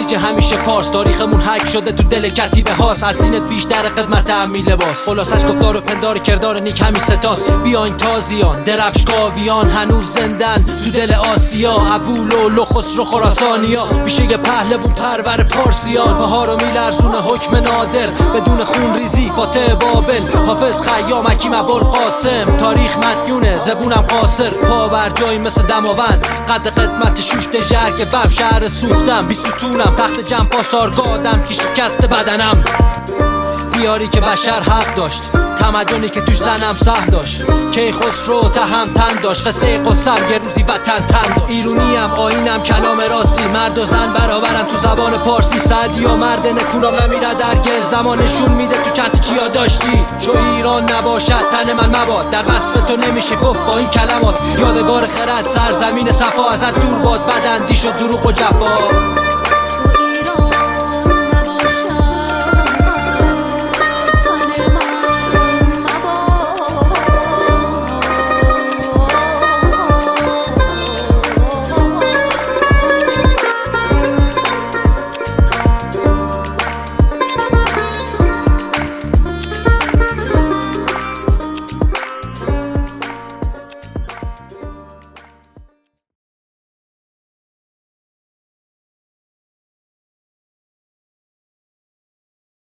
خلیج همیشه پارس. تاریخمون حک شده تو دل کتیبه هاست، از دینت بیشتر قدمت امی لباس. خلاصش گفتار و پندار کردار نیک همین ستاست. بیاین تازیان درفشگاویان هنوز زندن تو دل آسیا. ابو لولو خسرو خراسانیا میشه یه پهلوون پرور پارسیان. بهار رو میلرزونه حکم نادر بدون خون ریزی. فاتح بابل حافظ خیام حکیم ابوالقاسم. تاریخ مدیونه زبونم قاصر، پا بر جای مثل دماوند. قد قدمت شوش دژر که بم شهر سوختم. بی ستونم تخت جمع پاسارگادم که شکست بدنم. دیاری که بشر حق داشت، تمدنی که توش زنم سهم داشت. کیخسرو تهمتن داشت، قصه قصم یه روزی وطن تن داشت. ایرونیم آینم کلام راستی، مرد و زن برابرن تو زبان پارسی. سعدی و مرد نکونام نمیره درگز، زمانشون میده تو چند چیا داشتی. چو ایران نباشد تن من مباد، در وصف تو نمیشه گفت با این کلمات. یادگار خرد سرزمین صفا، ازت دور باد بداندیش و دروغ و جفا.